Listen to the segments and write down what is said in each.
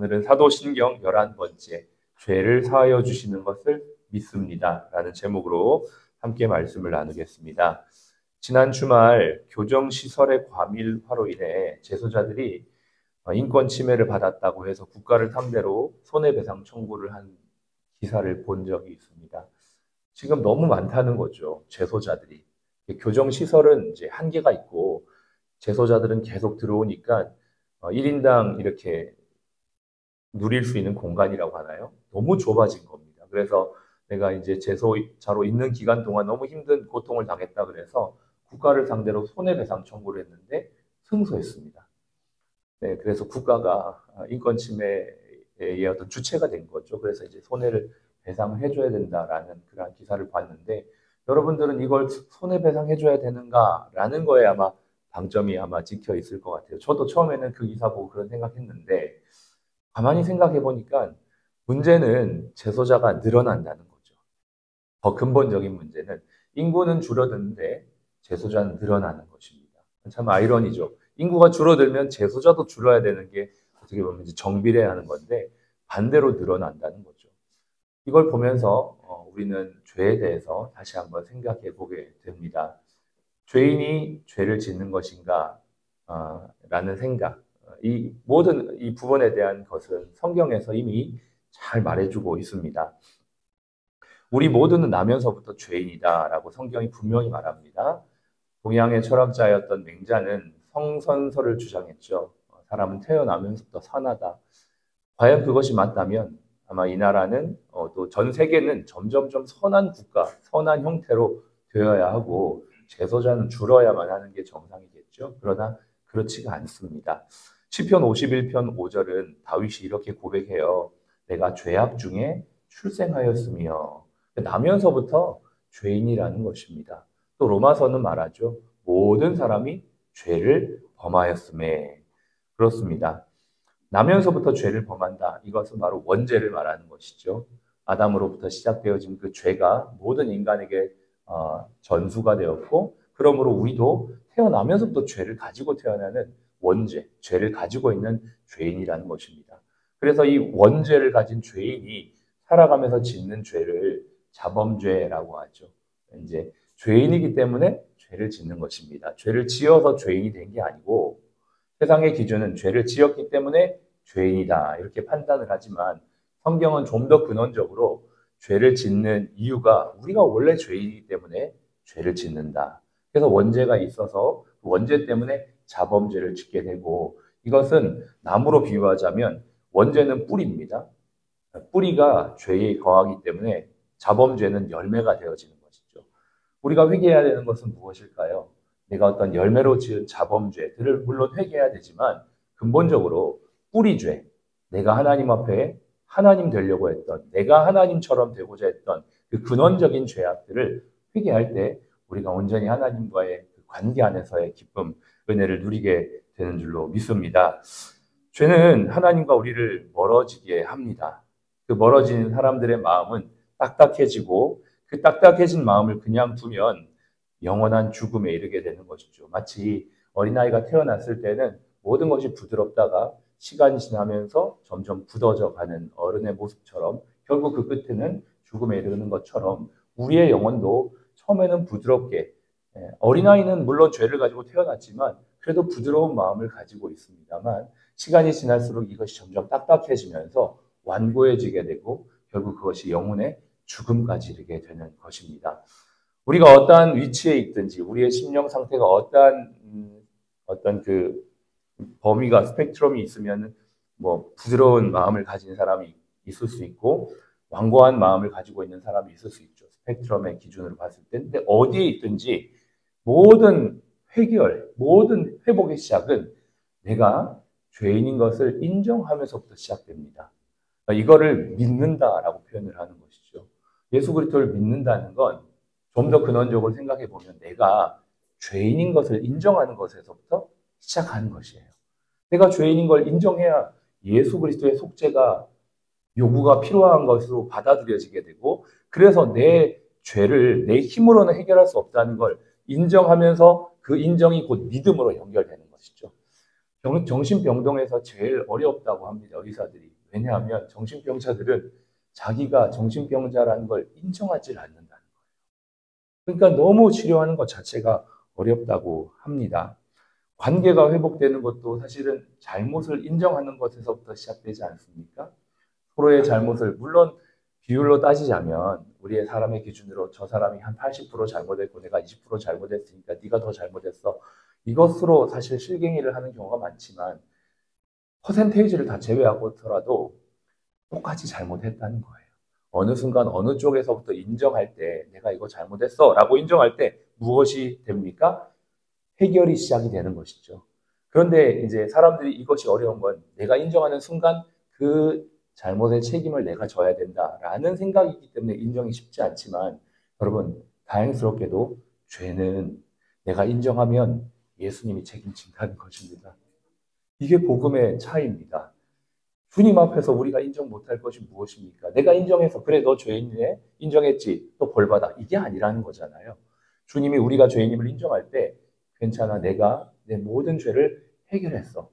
오늘은 사도신경 11번째 죄를 사하여 주시는 것을 믿습니다 라는 제목으로 함께 말씀을 나누겠습니다. 지난 주말 교정시설의 과밀화로 인해 재소자들이 인권 침해를 받았다고 해서 국가를 상대로 손해배상 청구를 한 기사를 본 적이 있습니다. 지금 너무 많다는 거죠. 재소자들이. 교정시설은 이제 한계가 있고 재소자들은 계속 들어오니까 1인당 이렇게 누릴 수 있는 공간이라고 하나요? 너무 좁아진 겁니다. 그래서 내가 이제 재소자로 있는 기간 동안 너무 힘든 고통을 당했다 그래서 국가를 상대로 손해배상 청구를 했는데 승소했습니다. 네, 그래서 국가가 인권 침해의 어떤 주체가 된 거죠. 그래서 이제 손해를 배상을 해줘야 된다라는 그런 기사를 봤는데 여러분들은 이걸 손해배상해줘야 되는가라는 거에 아마 방점이 아마 찍혀 있을 것 같아요. 저도 처음에는 그 기사 보고 그런 생각했는데 가만히 생각해 보니까 문제는 재소자가 늘어난다는 거죠. 더 근본적인 문제는 인구는 줄어드는데 재소자는 늘어나는 것입니다. 참 아이러니죠. 인구가 줄어들면 재소자도 줄어야 되는 게 어떻게 보면 이제 정비례하는 건데 반대로 늘어난다는 거죠. 이걸 보면서 우리는 죄에 대해서 다시 한번 생각해 보게 됩니다. 죄인이 죄를 짓는 것인가 라는 생각. 이 모든 이 부분에 대한 것은 성경에서 이미 잘 말해주고 있습니다. 우리 모두는 나면서부터 죄인이다라고 성경이 분명히 말합니다. 동양의 철학자였던 맹자는 성선설을 주장했죠. 사람은 태어나면서부터 선하다. 과연 그것이 맞다면 아마 이 나라는 또 전 세계는 점점점 선한 국가, 선한 형태로 되어야 하고 재소자는 줄어야만 하는 게 정상이겠죠. 그러나 그렇지가 않습니다. 시편 51편 5절은 다윗이 이렇게 고백해요. 내가 죄악 중에 출생하였으며 나면서부터 죄인이라는 것입니다. 또 로마서는 말하죠. 모든 사람이 죄를 범하였음에 그렇습니다. 나면서부터 죄를 범한다. 이것은 바로 원죄를 말하는 것이죠. 아담으로부터 시작되어진 그 죄가 모든 인간에게 전수가 되었고 그러므로 우리도 태어나면서부터 죄를 가지고 태어나는 원죄, 죄를 가지고 있는 죄인이라는 것입니다. 그래서 이 원죄를 가진 죄인이 살아가면서 짓는 죄를 자범죄라고 하죠. 이제 죄인이기 때문에 죄를 짓는 것입니다. 죄를 지어서 죄인이 된 게 아니고 세상의 기준은 죄를 지었기 때문에 죄인이다 이렇게 판단을 하지만 성경은 좀 더 근원적으로 죄를 짓는 이유가 우리가 원래 죄인이기 때문에 죄를 짓는다. 그래서 원죄가 있어서 원죄 때문에 자범죄를 짓게 되고 이것은 나무로 비유하자면 원죄는 뿌리입니다. 뿌리가 죄에 거하기 때문에 자범죄는 열매가 되어지는 것이죠. 우리가 회개해야 되는 것은 무엇일까요? 내가 어떤 열매로 지은 자범죄들을 물론 회개해야 되지만 근본적으로 뿌리죄, 내가 하나님 앞에 하나님 되려고 했던, 내가 하나님처럼 되고자 했던 그 근원적인 죄악들을 회개할 때 우리가 온전히 하나님과의 관계 안에서의 기쁨, 은혜를 누리게 되는 줄로 믿습니다. 죄는 하나님과 우리를 멀어지게 합니다. 그 멀어지는 사람들의 마음은 딱딱해지고 그 딱딱해진 마음을 그냥 두면 영원한 죽음에 이르게 되는 것이죠. 마치 어린아이가 태어났을 때는 모든 것이 부드럽다가 시간이 지나면서 점점 굳어져 가는 어른의 모습처럼 결국 그 끝에는 죽음에 이르는 것처럼 우리의 영혼도 처음에는 부드럽게 어린아이는 물론 죄를 가지고 태어났지만 그래도 부드러운 마음을 가지고 있습니다만 시간이 지날수록 이것이 점점 딱딱해지면서 완고해지게 되고 결국 그것이 영혼의 죽음까지 이르게 되는 것입니다. 우리가 어떠한 위치에 있든지 우리의 심령 상태가 어떤 그 범위가 스펙트럼이 있으면 뭐 부드러운 마음을 가진 사람이 있을 수 있고 완고한 마음을 가지고 있는 사람이 있을 수 있죠. 스펙트럼의 기준으로 봤을 때. 근데 어디에 있든지 모든 해결, 모든 회복의 시작은 내가 죄인인 것을 인정하면서부터 시작됩니다. 이거를 믿는다라고 표현을 하는 것이죠. 예수 그리스도를 믿는다는 건 좀 더 근원적으로 생각해 보면 내가 죄인인 것을 인정하는 것에서부터 시작하는 것이에요. 내가 죄인인 걸 인정해야 예수 그리스도의 속죄가 요구가 필요한 것으로 받아들여지게 되고 그래서 내 죄를 내 힘으로는 해결할 수 없다는 걸 인정하면서 그 인정이 곧 믿음으로 연결되는 것이죠. 정신병동에서 제일 어렵다고 합니다, 의사들이. 왜냐하면 정신병자들은 자기가 정신병자라는 걸 인정하지 않는다는 거예요. 그러니까 너무 치료하는 것 자체가 어렵다고 합니다. 관계가 회복되는 것도 사실은 잘못을 인정하는 것에서부터 시작되지 않습니까? 서로의 잘못을, 물론 비율로 따지자면 우리의 사람의 기준으로 저 사람이 한 80% 잘못했고 내가 20% 잘못했으니까 네가 더 잘못했어. 이것으로 사실 실갱이를 하는 경우가 많지만 퍼센테이지를 다 제외하고더라도 똑같이 잘못했다는 거예요. 어느 순간 어느 쪽에서부터 인정할 때 내가 이거 잘못했어 라고 인정할 때 무엇이 됩니까? 해결이 시작이 되는 것이죠. 그런데 이제 사람들이 이것이 어려운 건 내가 인정하는 순간 그 잘못의 책임을 내가 져야 된다라는 생각이기 때문에 인정이 쉽지 않지만 여러분 다행스럽게도 죄는 내가 인정하면 예수님이 책임진다는 것입니다. 이게 복음의 차이입니다. 주님 앞에서 우리가 인정 못할 것이 무엇입니까? 내가 인정해서 그래 너 죄인이네 인정했지 또 벌받아 이게 아니라는 거잖아요. 주님이 우리가 죄인임을 인정할 때 괜찮아 내가 내 모든 죄를 해결했어.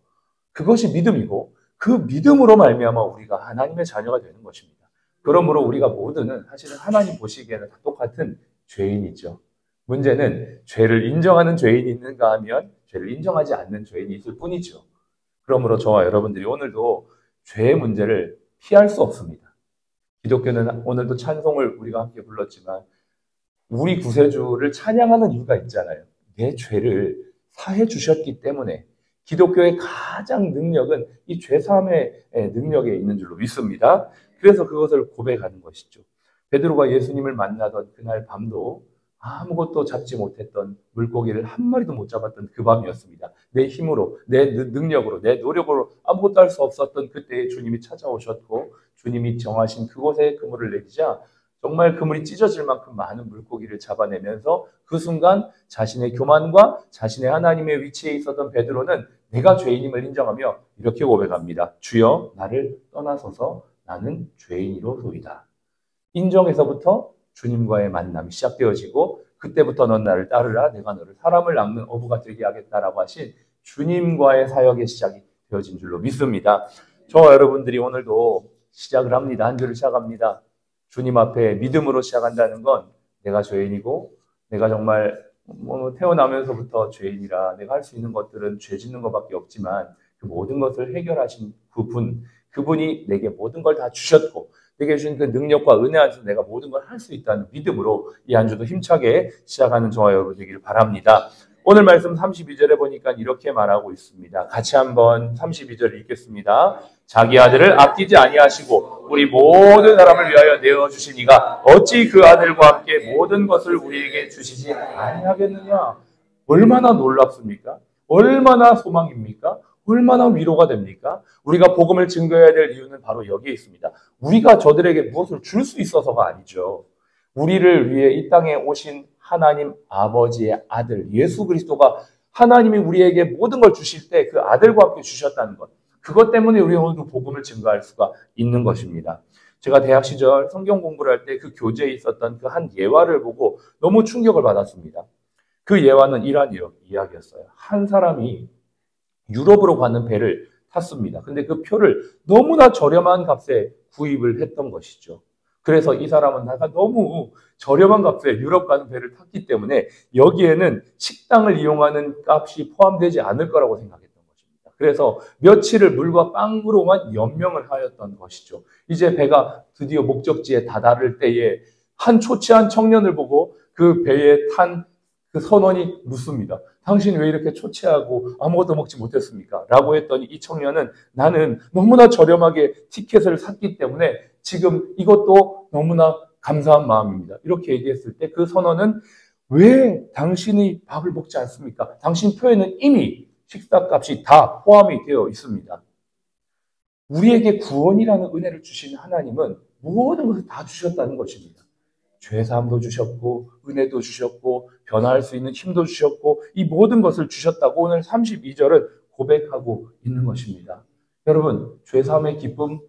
그것이 믿음이고 그 믿음으로 말미암아 우리가 하나님의 자녀가 되는 것입니다. 그러므로 우리가 모두는 사실은 하나님 보시기에는 다 똑같은 죄인이죠. 문제는 죄를 인정하는 죄인이 있는가 하면 죄를 인정하지 않는 죄인이 있을 뿐이죠. 그러므로 저와 여러분들이 오늘도 죄의 문제를 피할 수 없습니다. 기독교는 오늘도 찬송을 우리가 함께 불렀지만 우리 구세주를 찬양하는 이유가 있잖아요. 내 죄를 사해 주셨기 때문에 기독교의 가장 능력은 이 죄사함의 능력에 있는 줄로 믿습니다. 그래서 그것을 고백하는 것이죠. 베드로가 예수님을 만나던 그날 밤도 아무것도 잡지 못했던 물고기를 한 마리도 못 잡았던 그 밤이었습니다. 내 힘으로, 내 능력으로, 내 노력으로 아무것도 할 수 없었던 그때에 주님이 찾아오셨고 주님이 정하신 그곳에 그물을 내리자 정말 그물이 찢어질 만큼 많은 물고기를 잡아내면서 그 순간 자신의 교만과 자신의 하나님의 위치에 있었던 베드로는 내가 죄인임을 인정하며 이렇게 고백합니다. 주여 나를 떠나소서 나는 죄인이로소이다. 인정에서부터 주님과의 만남이 시작되어지고 그때부터 넌 나를 따르라 내가 너를 사람을 낚는 어부가 되게 하겠다라고 하신 주님과의 사역의 시작이 되어진 줄로 믿습니다. 저와 여러분들이 오늘도 시작을 합니다. 한 주를 시작합니다. 주님 앞에 믿음으로 시작한다는 건 내가 죄인이고 내가 정말 태어나면서부터 죄인이라 내가 할 수 있는 것들은 죄 짓는 것밖에 없지만 그 모든 것을 해결하신 그분이 내게 모든 걸 다 주셨고 내게 주신 그 능력과 은혜 안에서 내가 모든 걸 할 수 있다는 믿음으로 이 한 주도 힘차게 시작하는 저와 여러분 되기를 바랍니다. 오늘 말씀 32절에 보니까 이렇게 말하고 있습니다. 같이 한번 32절 읽겠습니다. 자기 아들을 아끼지 아니하시고 우리 모든 사람을 위하여 내어주신 이가 어찌 그 아들과 함께 모든 것을 우리에게 주시지 아니하겠느냐. 얼마나 놀랍습니까? 얼마나 소망입니까? 얼마나 위로가 됩니까? 우리가 복음을 증거해야 될 이유는 바로 여기에 있습니다. 우리가 저들에게 무엇을 줄 수 있어서가 아니죠. 우리를 위해 이 땅에 오신 하나님 아버지의 아들 예수 그리스도가 하나님이 우리에게 모든 걸 주실 때 그 아들과 함께 주셨다는 것. 그것 때문에 우리 오늘도 복음을 증거할 수가 있는 것입니다. 제가 대학 시절 성경 공부를 할 때 그 교재에 있었던 그 한 예화를 보고 너무 충격을 받았습니다. 그 예화는 이러한 이야기였어요. 한 사람이 유럽으로 가는 배를 탔습니다. 근데 그 표를 너무나 저렴한 값에 구입을 했던 것이죠. 그래서 이 사람은 내가 너무 저렴한 값에 유럽 가는 배를 탔기 때문에 여기에는 식당을 이용하는 값이 포함되지 않을 거라고 생각했던 것입니다. 그래서 며칠을 물과 빵으로만 연명을 하였던 것이죠. 이제 배가 드디어 목적지에 다다를 때에 한 초췌한 청년을 보고 그 배에 탄 그 선원이 묻습니다. 당신 왜 이렇게 초췌하고 아무것도 먹지 못했습니까? 라고 했더니 이 청년은 나는 너무나 저렴하게 티켓을 샀기 때문에 지금 이것도 너무나 감사한 마음입니다. 이렇게 얘기했을 때 그 선원은 왜 당신이 밥을 먹지 않습니까? 당신 표에는 이미 식사값이 다 포함이 되어 있습니다. 우리에게 구원이라는 은혜를 주신 하나님은 모든 것을 다 주셨다는 것입니다. 죄사함도 주셨고 은혜도 주셨고 변화할 수 있는 힘도 주셨고 이 모든 것을 주셨다고 오늘 32절은 고백하고 있는 것입니다. 여러분 죄사함의 기쁨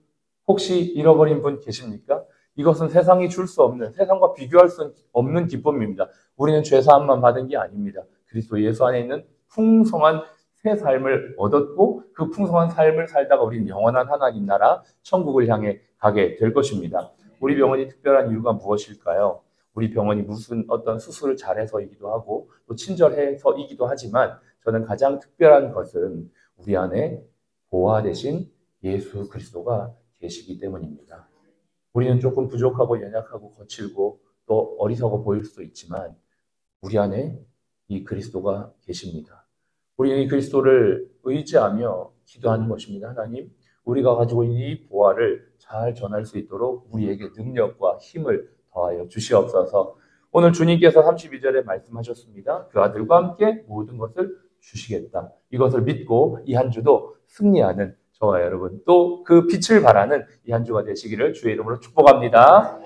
혹시 잃어버린 분 계십니까? 이것은 세상이 줄 수 없는 세상과 비교할 수 없는 기쁨입니다. 우리는 죄사함만 받은 게 아닙니다. 그리스도 예수 안에 있는 풍성한 새 삶을 얻었고 그 풍성한 삶을 살다가 우리는 영원한 하나님 나라 천국을 향해 가게 될 것입니다. 우리 병원이 특별한 이유가 무엇일까요? 우리 병원이 무슨 어떤 수술을 잘해서이기도 하고 또 친절해서이기도 하지만 저는 가장 특별한 것은 우리 안에 보화 되신 예수 그리스도가 계시기 때문입니다. 우리는 조금 부족하고 연약하고 거칠고 또 어리석어 보일 수도 있지만 우리 안에 이 그리스도가 계십니다. 우리는 이 그리스도를 의지하며 기도하는 것입니다. 하나님, 우리가 가지고 있는 이 보화를 잘 전할 수 있도록 우리에게 능력과 힘을 더하여 주시옵소서. 오늘 주님께서 32절에 말씀하셨습니다. 그 아들과 함께 모든 것을 주시겠다. 이것을 믿고 이 한 주도 승리하는 저와 여러분 또 그 빛을 발하는 이 한 주가 되시기를 주의 이름으로 축복합니다.